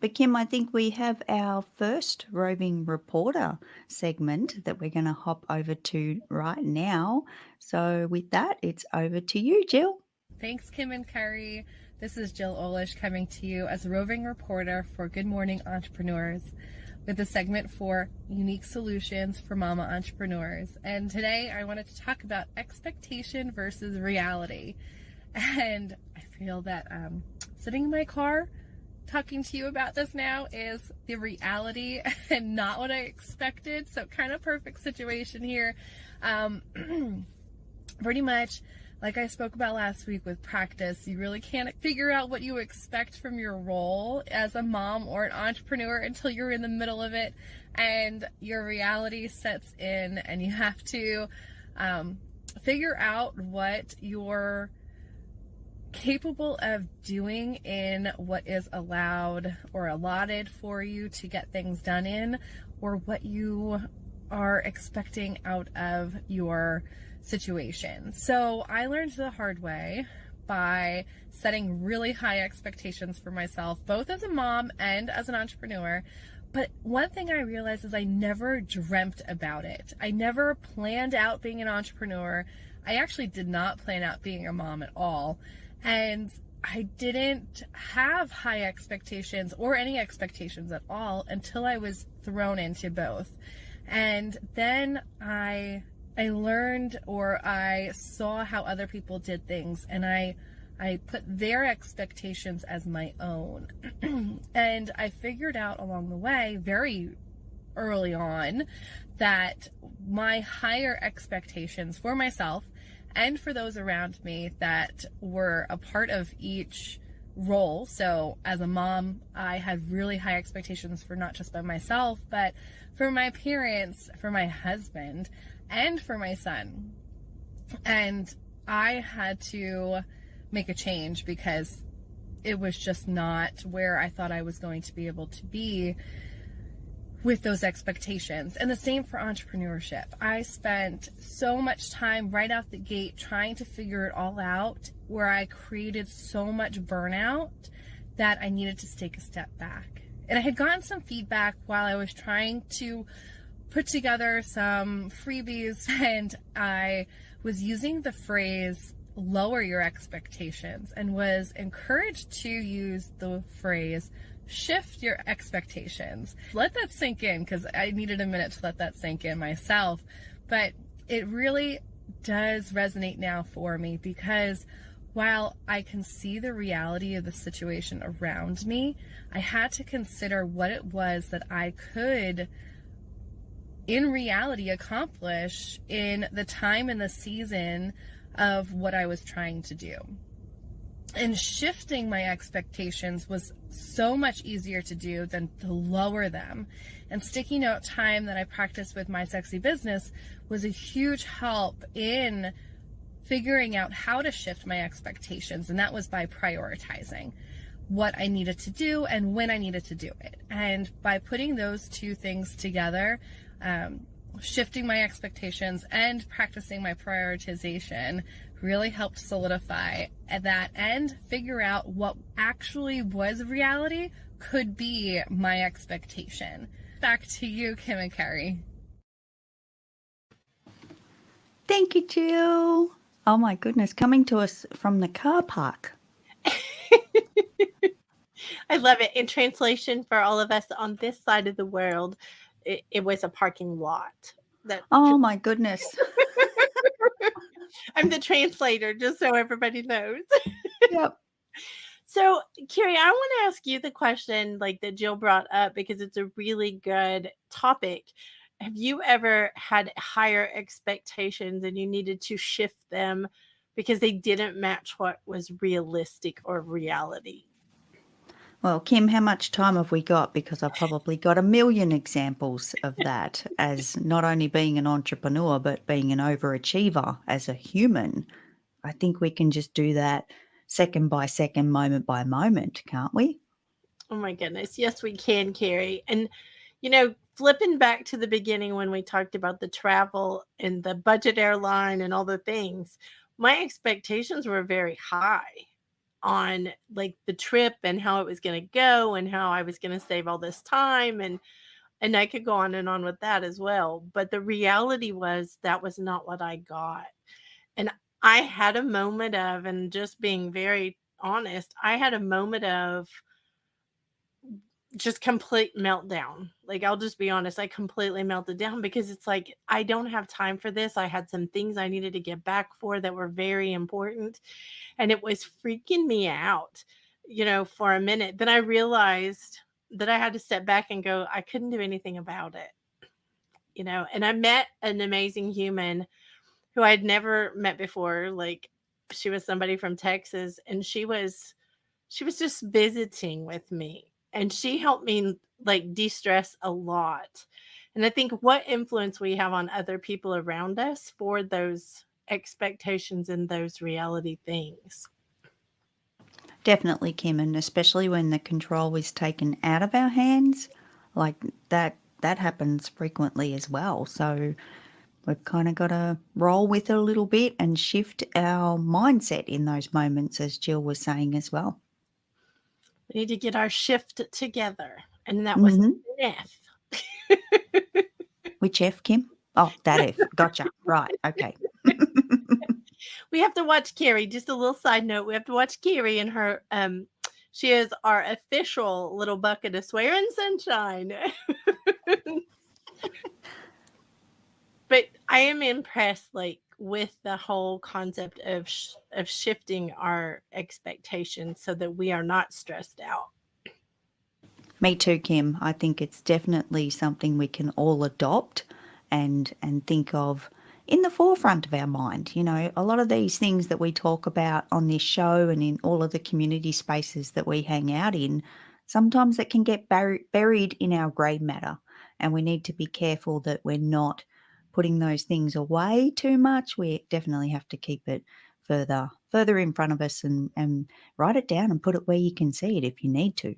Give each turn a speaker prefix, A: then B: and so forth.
A: But Kim, I think we have our first roving reporter segment that we're going to hop over to right now. So with that, it's over to you, Jill.
B: Thanks, Kim and Carrie. This is Jill Olish coming to you as a roving reporter for Good Morning Entrepreneurs with a segment for unique solutions for mama entrepreneurs. And today I wanted to talk about expectation versus reality. And I feel that sitting in my car talking to you about this now is the reality and not what I expected. So kind of perfect situation here. Pretty much like I spoke about last week with practice, you really can't figure out what you expect from your role as a mom or an entrepreneur until you're in the middle of it and your reality sets in, and you have to figure out what you're capable of doing in what is allowed or allotted for you to get things done in, or what you are expecting out of your situation. So I learned the hard way by setting really high expectations for myself, both as a mom and as an entrepreneur. But one thing I realized is I never dreamt about it. I never planned out being an entrepreneur. I actually did not plan out being a mom at all. And I didn't have high expectations or any expectations at all until I was thrown into both. And then I learned, or I saw how other people did things, and I put their expectations as my own. And I figured out along the way, very early on, that my higher expectations for myself and for those around me that were a part of each role. So as a mom, I had really high expectations for not just by myself, but for my parents, for my husband, and for my son. And I had to make a change because it was just not where I thought I was going to be able to be with those expectations. And the same for entrepreneurship. I spent so much time right out the gate trying to figure it all out, where I created so much burnout that I needed to take a step back. And I had gotten some feedback while I was trying to put together some freebies, and I was using the phrase lower your expectations and was encouraged to use the phrase shift your expectations. Let that sink in, because I needed a minute to let that sink in myself. But it really does resonate now for me, because while I can see the reality of the situation around me, I had to consider what it was that I could in reality accomplish in the time and the season of what I was trying to do. And shifting my expectations was so much easier to do than to lower them. And sticking out time that I practiced with My Sexy Business was a huge help in figuring out how to shift my expectations. And that was by prioritizing what I needed to do and when I needed to do it. And by putting those two things together, shifting my expectations and practicing my prioritization really helped solidify that and figure out what actually was reality could be my expectation. Back to you, Kim and Carrie.
A: Thank you, Jill. Oh my goodness, coming to us from the car park.
C: I love it. In translation, for all of us on this side of the world, it was a parking lot.
A: Oh my goodness.
C: I'm the translator, just so everybody knows.
A: Yep.
C: So, Carrie, I want to ask you the question like that Jill brought up, because it's a really good topic. Have you ever had higher expectations and you needed to shift them because they didn't match what was realistic or reality?
A: Well, Kim, how much time have we got? Because I've probably got a million examples of that, as not only being an entrepreneur, but being an overachiever as a human. I think we can just do that second by second, moment by moment, can't we?
C: Oh my goodness. Yes, we can, Carrie. And, flipping back to the beginning when we talked about the travel and the budget airline and all the things, my expectations were very high. on like the trip and how it was going to go and how I was going to save all this time, and I could go on and on with that as well. But the reality was that was not what I got. And I had a moment of, and just being very honest, I had a moment of just complete meltdown. Like, I'll just be honest, I completely melted down because it's like, I don't have time for this. I had some things I needed to get back for that were very important, and it was freaking me out, for a minute. Then I realized that I had to step back and go, I couldn't do anything about it, and I met an amazing human who I'd never met before. Like, she was somebody from Texas, and she was just visiting with me, and she helped me like de-stress a lot. And I think what influence we have on other people around us for those expectations and those reality things.
A: Definitely, Kim, and especially when the control is taken out of our hands, like that happens frequently as well. So we've kind of got to roll with it a little bit and shift our mindset in those moments, as Jill was saying as well.
C: We need to get our shift together. And that was
A: Hmm.
C: an F.
A: Which F, Kim? Oh, that F. Gotcha. Right. Okay.
C: We have to watch Carrie. Just a little side note. We have to watch Carrie and her she is our official little bucket of swearing sunshine. But I am impressed, like, with the whole concept of shifting our expectations so that we are not stressed out.
A: Me too, Kim. I think it's definitely something we can all adopt and think of in the forefront of our mind. A lot of these things that we talk about on this show and in all of the community spaces that we hang out in, sometimes it can get buried in our grey matter, and we need to be careful that we're not putting those things away too much. We definitely have to keep it further in front of us and write it down and put it where you can see it if you need to.